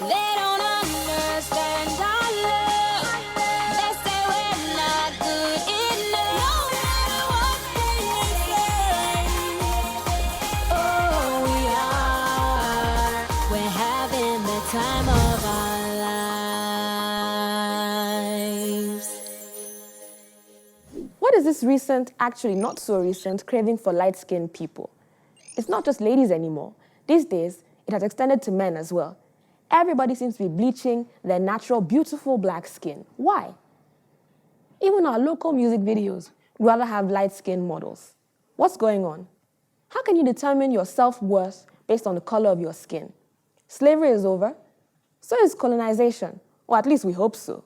They don't understand our love. They say we're not good enough. No matter what they say, oh, we are. We're having the time of our lives. What is this recent, actually not so recent, craving for light-skinned people? It's not just ladies anymore. These days, it has extended to men as well. Everybody seems to be bleaching their natural, beautiful black skin. Why? Even our local music videos would rather have light-skinned models. What's going on? How can you determine your self-worth based on the color of your skin? Slavery is over. So is colonization, or at least we hope so.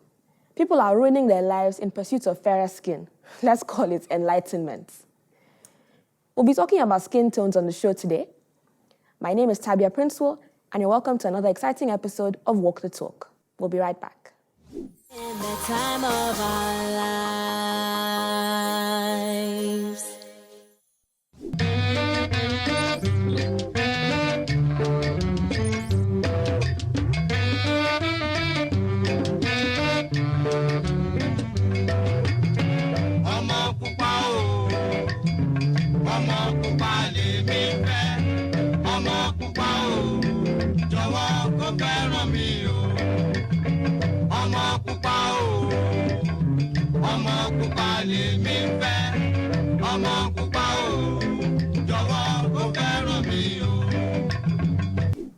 People are ruining their lives in pursuit of fairer skin. Let's call it enlightenment. We'll be talking about skin tones on the show today. My name is Tabia, and you're welcome to another exciting episode of Walk the Talk. We'll be right back. In the time of our lives.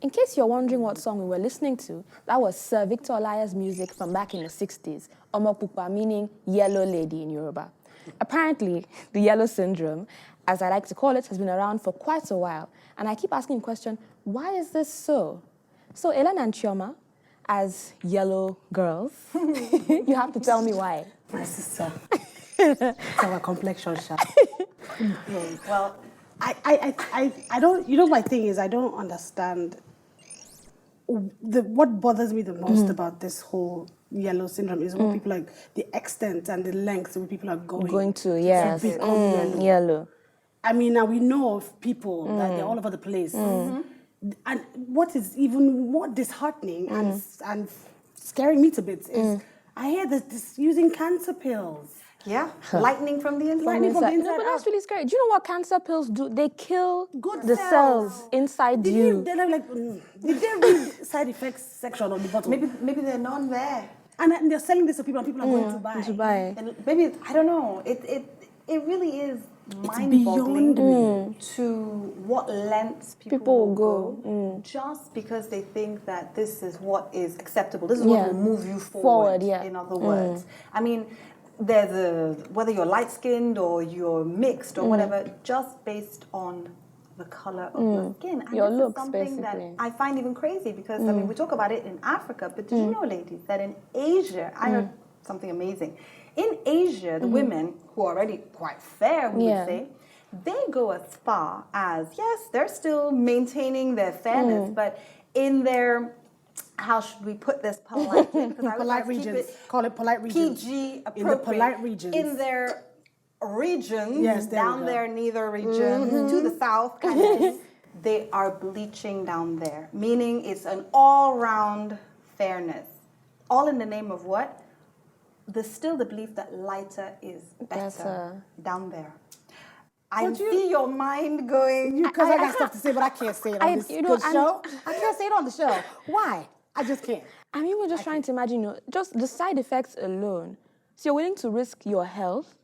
In case you're wondering what song we were listening to, that was Sir Victor Olaya's music from back in the 60s, Omopupa, meaning yellow lady in Yoruba. Apparently, the yellow syndrome, as I like to call it, has been around for quite a while. And I keep asking the question, why is this so? So Ellen and Chioma, as yellow girls, you have to tell me why. My sister. It's our complexion, Sha. Well, I don't, you know, my thing is I don't understand what bothers me the most about this whole yellow syndrome is when people like the extent and the length where people are going to, yes, to become yellow. I mean, now we know of people that they're all over the place. And what is even more disheartening and scaring me to bits is I hear this using cancer pills. Yeah, lightning from the inside. Lightning from the inside No, but that's really scary. Do you know what cancer pills do? They kill Good the cells inside you. They're like, did they read side effects section on the bottle? Maybe there are none there. And they're selling this to people and people are going to buy. And maybe, I don't know, it really is mind-boggling to what lengths people will go just because they think that this is what is acceptable. This is what will move you forward, in other words. I mean, there's whether you're light-skinned or you're mixed or whatever, just based on the color of your skin. And your this looks, is something basically. that I find even crazy because, I mean, we talk about it in Africa, but did you know, ladies, that in Asia, I heard something amazing. In Asia, the women, who are already quite fair, we would say, they go as far as, yes, they're still maintaining their fairness, but in their, how should we put this politely? Polite regions. Call it polite regions. PG appropriate. In the polite regions. In their regions, down there, neither region, to the south, kind of, they are bleaching down there, meaning it's an all-round fairness. All in the name of what? There's still the belief that lighter is better down there. I see your mind going. Because I got stuff to say, but I can't say it on this show. I can't say it on the show. Why? I just can't. I mean, we're just trying to imagine, just the side effects alone. So you're willing to risk your health,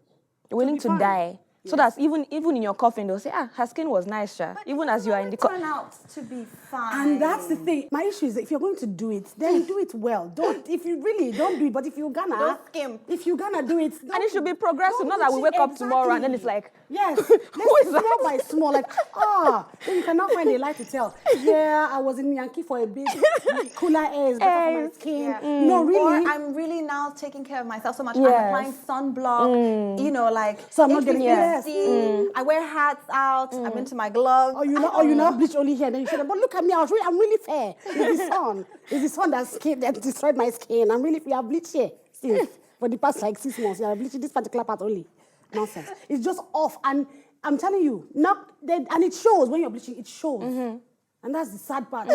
you're willing to die, so that even in your coffin, they'll say, her skin was nice, Sha. Even as you are in the coffin. Turn out to be fine. And that's the thing. My issue is that if you're going to do it, then do it well. If you really don't do it, but if you're gonna, don't skimp. If you're gonna do it, And it should be progressive, not that we wake up tomorrow and then it's like, yes, let's small by small, like, then you cannot find a light to tell. Yeah, I was in Yankee for a bit, cooler air is better for my skin. No, really. Or I'm really now taking care of myself so much. I'm applying sunblock, you know, like, so I'm not getting I wear hats out, I'm into my gloves. Or you not bleach only here, then you should have, but look at me, I'm really fair. It's the sun. It's the sun that destroyed my skin. I'm really, we have bleached here since, for the past like 6 months. We have bleached this particular part only. Nonsense. It's just off, and I'm telling you, and it shows when you're bleaching, it shows. And that's the sad part.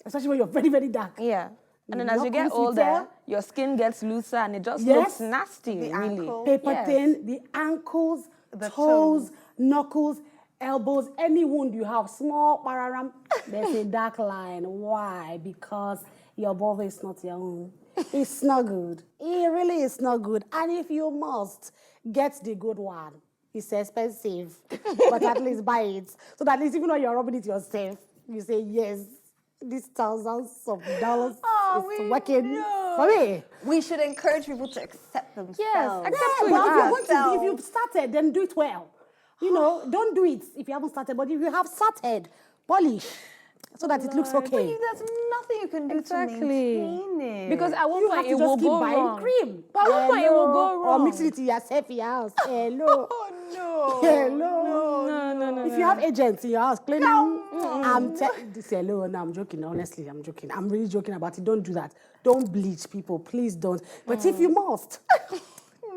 especially when you're very, very dark. Yeah. And then as you get Knuckles, you older, tell? your skin gets looser and it just Yes. looks nasty, The really. ankle. Paper Yes. thin, the ankles, The toes, knuckles, elbows, any wound you have, small pararam, there's a dark line. Why? Because your body is not your own. It's not good. It really is not good. And if you must, get the good one. It's expensive, but at least buy it. So that at least even though you're rubbing it yourself, you say, yes, these thousands of dollars is working for me. We should encourage people to accept themselves. Yes, accept Yeah, who but you if you are. want to, if you've started, then do it well. You know, don't do it if you haven't started. But if you have started, polish so that it looks But okay. there's nothing you can do Exactly. to maintain it. Because at one You point have it to will just keep go buying wrong. cream. But at one point it will go Or wrong. mix it in yourself in your house. Hello. Oh no. Hello. No. If you have agents in your house cleaning, I'm this hello. No, I'm joking. Honestly, I'm joking. I'm really joking about it. Don't do that. Don't bleach, people. Please don't. But if you must,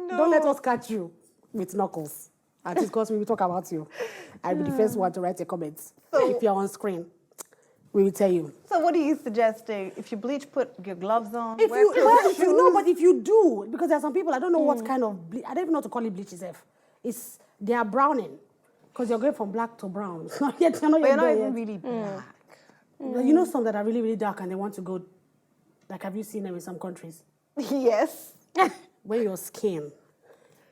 don't let us catch you with knuckles. At least because we will talk about you. I'll be the first one to write a comment. If you're on screen, we will tell you. So what are you suggesting? If you bleach, put your gloves on. If wear you, well, if you know, shoes? but if you do, because there are some people, I don't know what kind of bleach, I don't even know what to call it bleach itself. It's, they are browning. Because you're going from black to brown. It's not yet, you're not But yet you're not there even yet. really black. You know some that are really, really dark and they want to go, like, have you seen them in some countries? Yes. Where your skin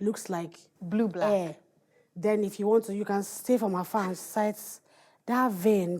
looks like Blue-black. air. Then if you want to, you can stay from afar and sight that vein,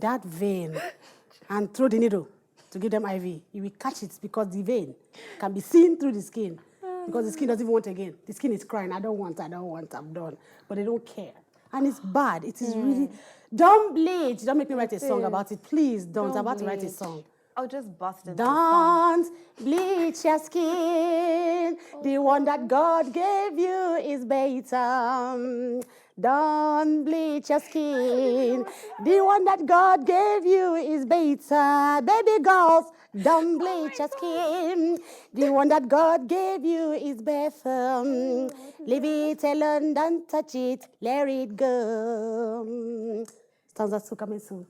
and throw the needle to give them IV. You will catch it because the vein can be seen through the skin. Because the skin doesn't want again. The skin is crying, I don't want, I'm done. But they don't care. And it's bad. It is really, don't bleach. Don't make me write a song about it. Please don't. I'm about to write a song. I'll just bust into song. Don't bleach your skin. The one that God gave you is better. Don't bleach your skin. The one that God gave you is better. Baby girls, don't bleach your skin. The one that God gave you is better. Leave it alone, don't touch it, let it go. Stanza 2 coming soon.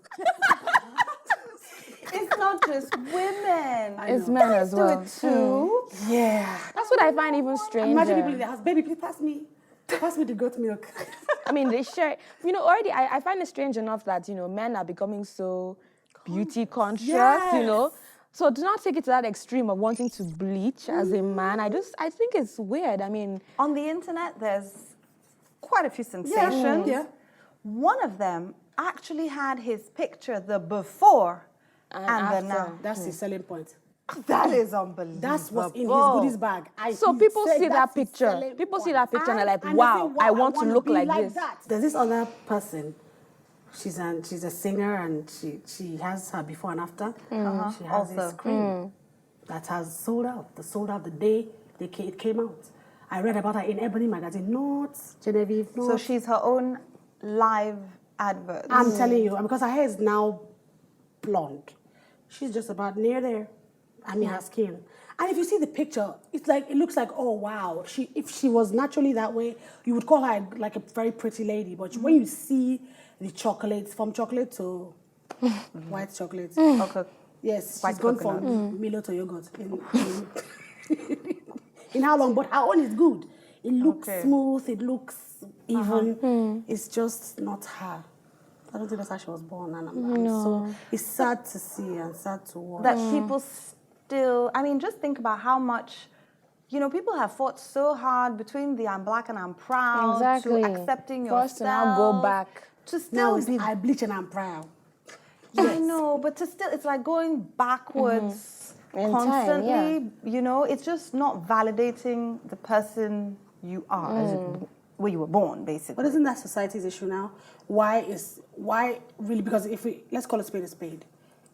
It's not just women. It's men as well. Do it too. Yeah. That's what I find even stranger. Imagine people in the house, baby, please pass me the goat milk. I mean, they share. You know, already I find it strange enough that, you know, men are becoming so beauty conscious, you know. So do not take it to that extreme of wanting to bleach as a man. I think it's weird. I mean, On the internet, there's quite a few sensations. Yeah. One of them actually had his picture, the before and the after. now. That's the selling point. That is unbelievable. That's what's in his goodies bag. so He people said see that that's his picture. selling People see point. that picture and they're like, And they wow, say, I want to wanna look be like this. That. There's this other person. She's a singer and she has her before and after. She has this cream that has sold out. The sold out the day it came out. I read about her in Ebony magazine. Not Genevieve. Not. So she's her own live advert. I'm telling you, because her hair is now blonde. She's just about near there. I mean, her skin. And if you see the picture, it's like, it looks like, oh, wow. If she was naturally that way, you would call her like a very pretty lady. But when you see the chocolates, from chocolate to white chocolate. Okay. Yes, White she's gone coconut. from Milo to yogurt. In how long? But her own is good. It looks smooth. It looks even. It's just not her. I don't think that's how she was born. And so it's sad to see and sad to watch. That people still, I mean, just think about how much, you know, people have fought so hard between the I'm black and I'm proud Exactly. to accepting For us yourself. to now go back. To Now still it's be, I bleach and I'm proud. I know, but to still, it's like going backwards In time, constantly, you know, it's just not validating the person you are, as where you were born, basically. But isn't that society's issue now? Why really? Because let's call a spade.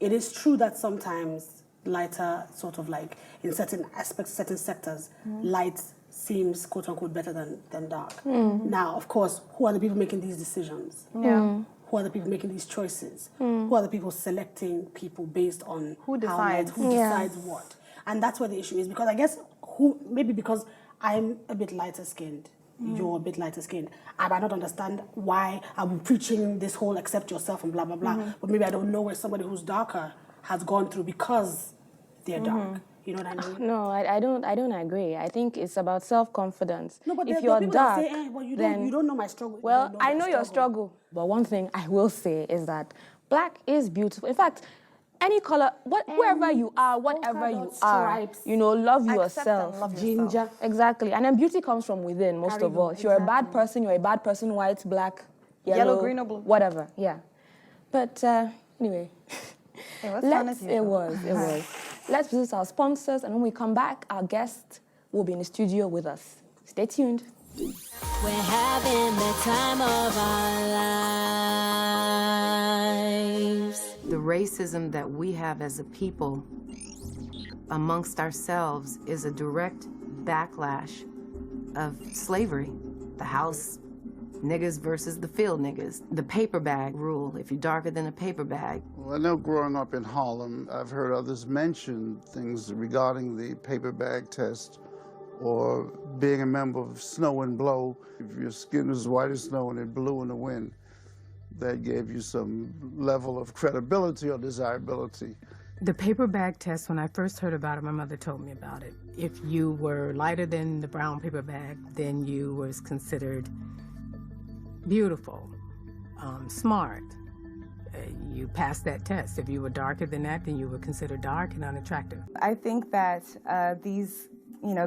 It is true that sometimes lighter, sort of like in certain aspects, certain sectors, light seems quote unquote better than dark. Now, of course, who are the people making these decisions? Yeah. Who are the people making these choices? Who are the people selecting people based on Who how light, decides? who decides what? And that's where the issue is, because I guess maybe because I'm a bit lighter skinned, you're a bit lighter skinned, I might not understand why I'm preaching this whole accept yourself and blah blah blah. But maybe I don't know where somebody who's darker has gone through because they're dark. You know what I mean? No, I don't agree. I think it's about self-confidence. No, but if there you're are people dark, that say, well, you then don't know my struggle. You well, don't I their know your struggle. But one thing I will say is that black is beautiful. In fact, any color, whoever you are, whatever you are, stripes. Love Accept yourself. and love Ginger. yourself. Exactly. And then beauty comes from within, most Carry of all. on, If you're a bad exactly. person, you're a bad person, white, black, Yellow, green, or blue. Whatever, yeah. But anyway, It was fun as usual. it was. Let's visit our sponsors, and when we come back, our guest will be in the studio with us. Stay tuned. We're having the time of our lives. The racism that we have as a people amongst ourselves is a direct backlash of slavery. The house niggas versus the field niggas. The paper bag rule, if you're darker than a paper bag. Well, I know growing up in Harlem, I've heard others mention things regarding the paper bag test or being a member of Snow and Blow. If your skin was white as snow and it blew in the wind, that gave you some level of credibility or desirability. The paper bag test, when I first heard about it, my mother told me about it. If you were lighter than the brown paper bag, then you was considered beautiful, smart. You passed that test. If you were darker than that, then you were considered dark and unattractive. I think that these,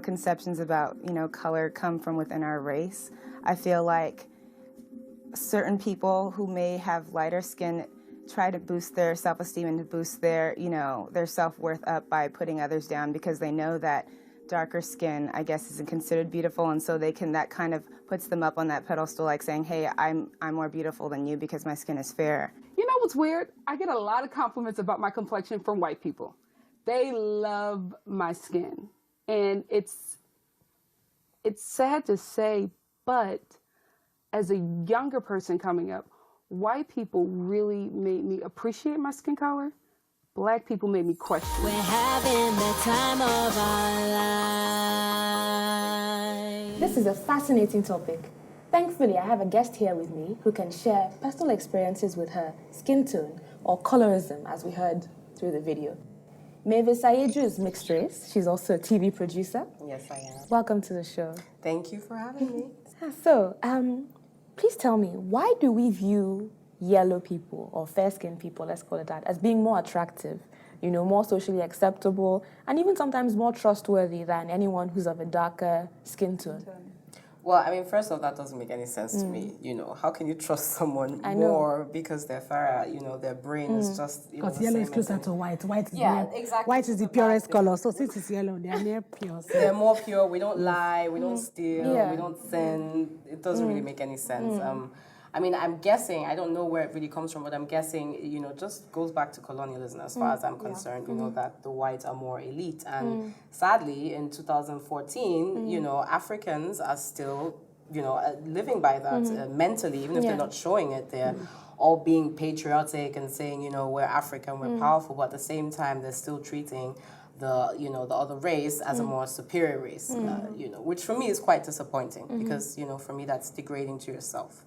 conceptions about, color come from within our race. I feel like certain people who may have lighter skin try to boost their self-esteem and to boost their, their self-worth up by putting others down because they know that darker skin, I guess, isn't considered beautiful, and so that kind of puts them up on that pedestal, like saying, hey, I'm more beautiful than you because my skin is fair. You know what's weird? I get a lot of compliments about my complexion from white people. They love my skin. And it's sad to say, but as a younger person coming up, white people really made me appreciate my skin color. Black people made me question. We're having the time of our lives. This is a fascinating topic. Thankfully, I have a guest here with me who can share personal experiences with her skin tone, or colorism, as we heard through the video. Maevis Aiyeju is mixed race. She's also a TV producer. Yes, I am. Welcome to the show. Thank you for having me. So, please tell me, why do we view yellow people, or fair-skinned people, let's call it that, as being more attractive, more socially acceptable, and even sometimes more trustworthy than anyone who's of a darker skin tone? Well, I mean, first off, that doesn't make any sense to me. How can you trust someone more because they're fairer? Their brain is just, Because the yellow same is closer as to white. White is exactly. White is the purest color. So since it's yellow, they are near pure. So. They're more pure. We don't lie. We don't steal. Yeah. We don't sin. It doesn't really make any sense. I mean, I'm guessing, I don't know where it really comes from, but I'm guessing, just goes back to colonialism as far as I'm concerned, that the whites are more elite. And sadly, in 2014, Africans are still, living by that mentally, even if they're not showing it. They're all being patriotic and saying, we're African, we're powerful, but at the same time, they're still treating the the other race as a more superior race, which for me is quite disappointing because for me that's degrading to yourself.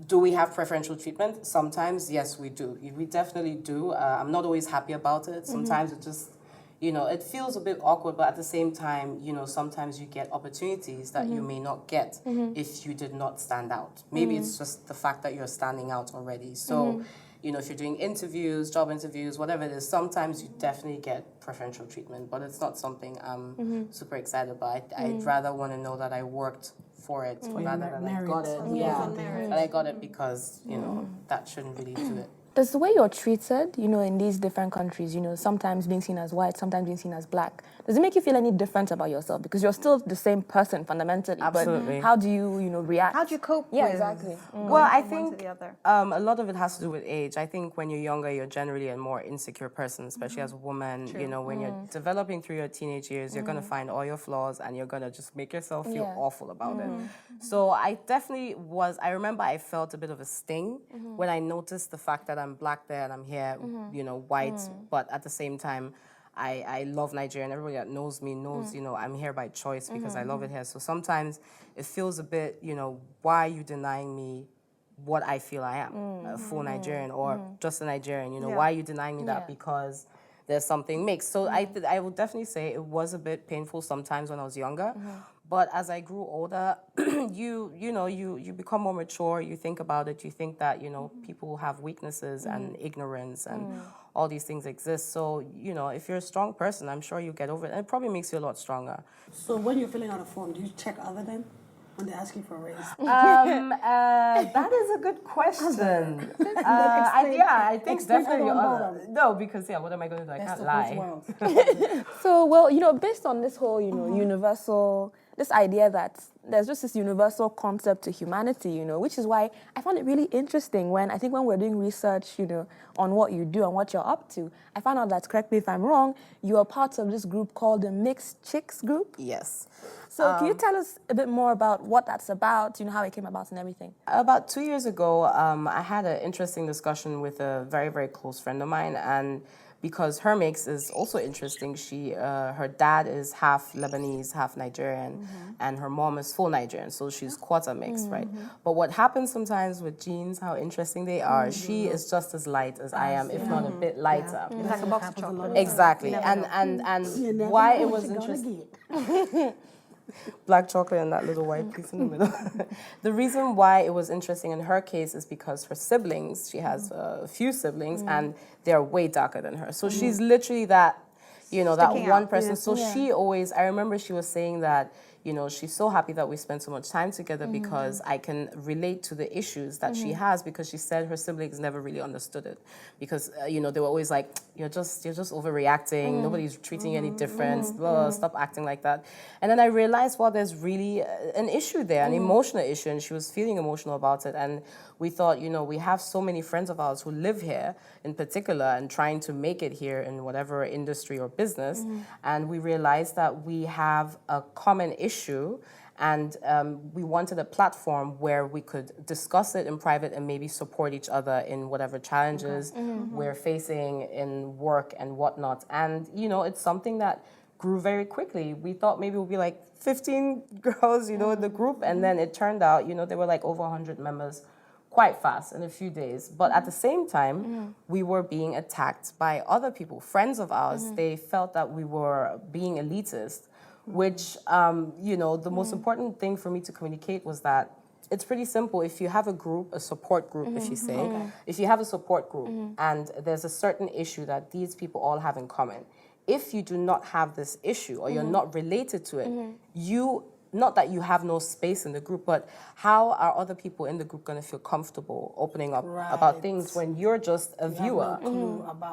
Do we have preferential treatment? Sometimes, yes, we do. We definitely do. I'm not always happy about it. Sometimes it just it feels a bit awkward, but at the same time, sometimes you get opportunities that you may not get if you did not stand out. Maybe it's just the fact that you're standing out already. So. If you're doing interviews, job interviews, whatever it is, sometimes you definitely get preferential treatment, but it's not something I'm super excited about. I'd rather want to know that I worked for it rather than I got it. That I got it because, that shouldn't really do it. Does the way you're treated, in these different countries, sometimes being seen as white, sometimes being seen as black, does it make you feel any different about yourself? Because you're still the same person fundamentally. Absolutely. But how do you, react? How do you cope Yeah, with exactly. Well, I from one to think the other? a lot of it has to do with age. I think when you're younger, you're generally a more insecure person, especially as a woman. When you're developing through your teenage years, you're going to find all your flaws and you're going to just make yourself feel awful about it. So I definitely I remember I felt a bit of a sting when I noticed the fact that I'm black there and I'm here, white, but at the same time, I love Nigeria, and everybody that knows me knows, I'm here by choice because I love it here. So sometimes it feels a bit, why are you denying me what I feel I am, a full Nigerian or just a Nigerian. You know, why are you denying me that because there's something mixed? So I would definitely say it was a bit painful sometimes when I was younger. But as I grew older, you become more mature. You think about it. You think that people have weaknesses and ignorance and all these things exist. So if you're a strong person, I'm sure you get over it. And it probably makes you a lot stronger. So when you're filling out a form, do you check other than when they ask you for a raise? That is a good question. I think definitely. No, because what am I going to do? I can't lie. So, well, based on this whole, universal, this idea that there's just this universal concept to humanity, which is why I found it really interesting when we're doing research, on what you do and what you're up to, I found out that, correct me if I'm wrong, you are part of this group called the Mixed Chicks group. Yes. So can you tell us a bit more about what that's about, how it came about and everything? About 2 years ago, I had an interesting discussion with a very, very close friend of mine, and because her mix is also interesting, her dad is half Lebanese, half Nigerian, and her mom is full Nigerian, so she's quarter mixed, right? But what happens sometimes with genes, how interesting they are, she is just as light as I am, if not a bit lighter. It's like a box of chocolate. Exactly, and why it was interesting. Black chocolate and that little white piece in the middle. The reason why it was interesting in her case is because her siblings, she has a few siblings, and they're way darker than her. So she's literally that, that one person. So she always, I remember she was saying that, she's so happy that we spend so much time together because I can relate to the issues that she has, because she said her siblings never really understood it. Because, they were always like, you're just overreacting, nobody's treating you any different, blah, stop acting like that. And then I realized, well, there's really an issue there, an emotional issue, and she was feeling emotional about it. And we thought, we have so many friends of ours who live here in particular and trying to make it here in whatever industry or business. And we realized that we have a common issue, and we wanted a platform where we could discuss it in private and maybe support each other in whatever challenges we're facing in work and whatnot. And, it's something that grew very quickly. We thought maybe it would be like 15 girls, in the group, and then it turned out, there were like over 100 members quite fast in a few days. But at the same time, we were being attacked by other people, friends of ours. They felt that we were being elitist, which, the most important thing for me to communicate was that it's pretty simple. If you have a group, a support group, if you say, if you have a support group and there's a certain issue that these people all have in common, if you do not have this issue or you're not related to it, not that you have no space in the group, but how are other people in the group going to feel comfortable opening up about things when you're just a viewer?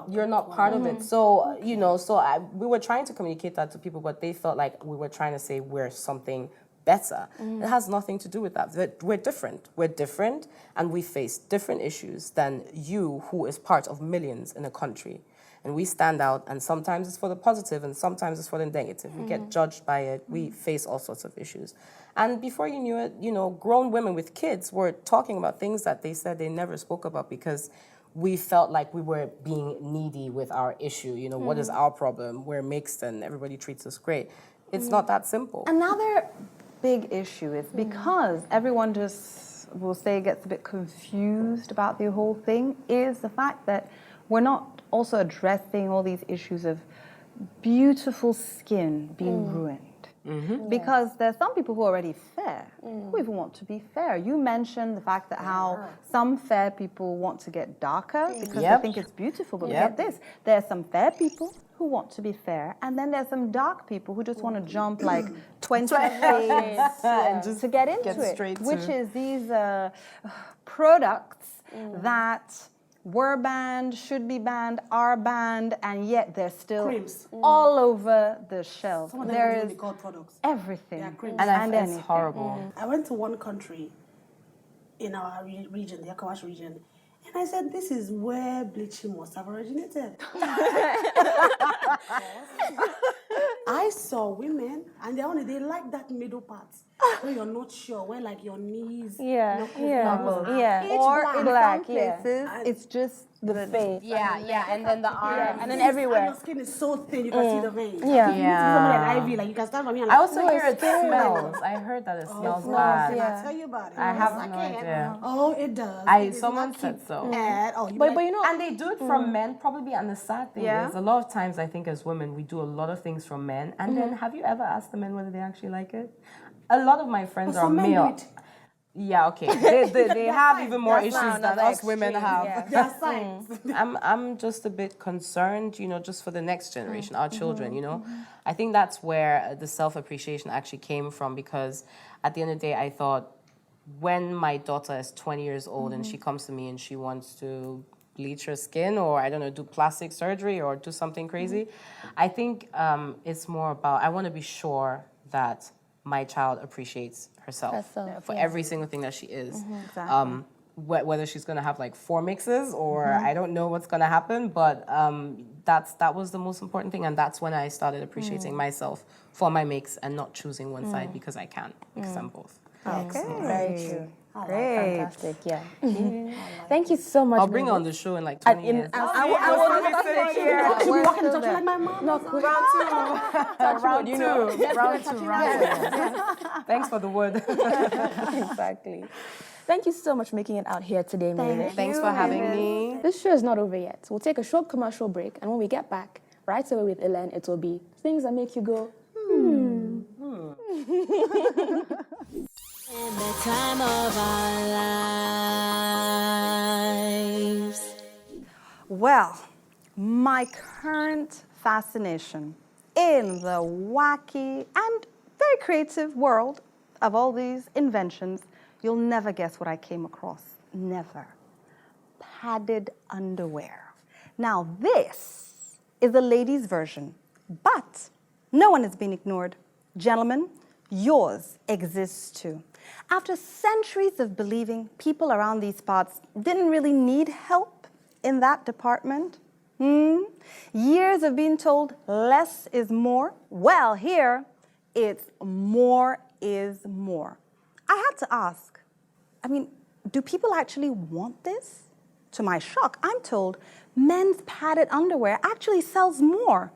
You're not part of it. So, we were trying to communicate that to people, but they felt like we were trying to say we're something better. It has nothing to do with that. We're different. We're different, and we face different issues than you, who is part of millions in a country. And we stand out, and sometimes it's for the positive, and sometimes it's for the negative. We get judged by it. We face all sorts of issues. And before you knew it, grown women with kids were talking about things that they said they never spoke about because we felt like we were being needy with our issue. What is our problem? We're mixed, and everybody treats us great. It's not that simple. Another big issue is because everyone just will say gets a bit confused about the whole thing, is the fact that we're not also addressing all these issues of beautiful skin being ruined. Because there's some people who are already fair, who even want to be fair. You mentioned the fact that how some fair people want to get darker because they think it's beautiful, but get this, there are some fair people who want to be fair, and then there's some dark people who just want to jump like 20 shades and just to get into it, which is these products that were banned, should be banned, are banned, and yet they're still all over the shelf. Some of them there are is really called products. everything. They are creams. And it's horrible. I went to one country in our region, the Akawash region, and I said, this is where bleaching must have originated. I I saw women, and they like that middle part where you're not sure, where like your knees, your Or in some places, it's just the face. Yeah, and then the arm. And then everywhere. And your skin is so thin, you can see the veins. Yeah. You need to be somebody like Ivy, like you can stand from here. I also hear it smells. I heard that it smells bad. I'll tell you about it. I have no idea. Oh, it does. Someone said so. But you know, And they do it from men, probably. And the sad thing is, a lot of times I think as women, we do a lot of things from men. And then, have you ever asked the men whether they actually like it? A lot of my friends are male. Yeah, okay. They have even more issues than us women have. Yeah. There are signs. I'm just a bit concerned, just for the next generation, our children, I think that's where the self-appreciation actually came from, because at the end of the day, I thought when my daughter is 20 years old and she comes to me and she wants to bleach her skin or, I don't know, do plastic surgery or do something crazy, I think it's more about, I want to be sure that my child appreciates herself for every single thing that she is. Exactly. Whether she's going to have like 4 mixes or I don't know what's going to happen, but that was the most important thing, and that's when I started appreciating myself for my mix and not choosing one side because I can, because I'm both. Okay. very true. Great. Fantastic, yeah. Thank you so much. I'll bring her on the show in like 20 years. I will sit here. She'll be walking to like my mom. No, round two. Thanks for the word. Exactly. Thank you so much for making it out here today, Maevis. Thanks for having me. This show is not over yet. We'll take a short commercial break, and when we get back, right away with Ellen, it will be things that make you go, In the time of our lives. Well, my current fascination in the wacky and very creative world of all these inventions, you'll never guess what I came across. Never. Padded underwear. Now this is the ladies' version, but no one has been ignored. Gentlemen, yours exists too. After centuries of believing people around these parts didn't really need help in that department, years of being told less is more, well, here it's more is more. I had to ask, do people actually want this? To my shock, I'm told men's padded underwear actually sells more.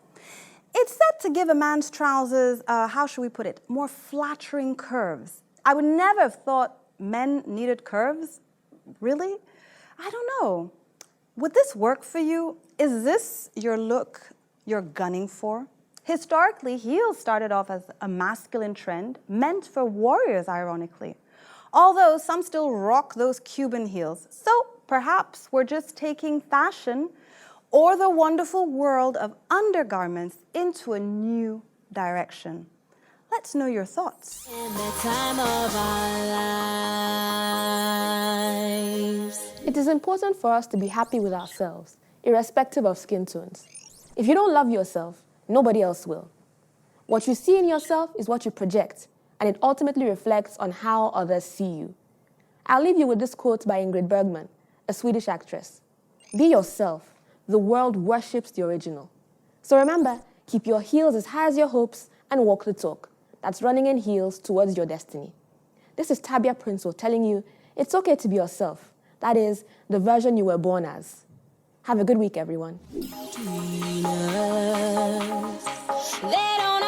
It's said to give a man's trousers, how should we put it, more flattering curves. I would never have thought men needed curves. Really? I don't know. Would this work for you? Is this your look you're gunning for? Historically, heels started off as a masculine trend meant for warriors, ironically. Although some still rock those Cuban heels. So perhaps we're just taking fashion or the wonderful world of undergarments into a new direction. Let's know your thoughts. In the time of our lives. It is important for us to be happy with ourselves, irrespective of skin tones. If you don't love yourself, nobody else will. What you see in yourself is what you project, and it ultimately reflects on how others see you. I'll leave you with this quote by Ingrid Bergman, a Swedish actress. Be yourself. The world worships the original. So remember, keep your heels as high as your hopes and walk the talk. That's running in heels towards your destiny. This is Tabia Prince telling you it's okay to be yourself. That is, the version you were born as. Have a good week, everyone. They don't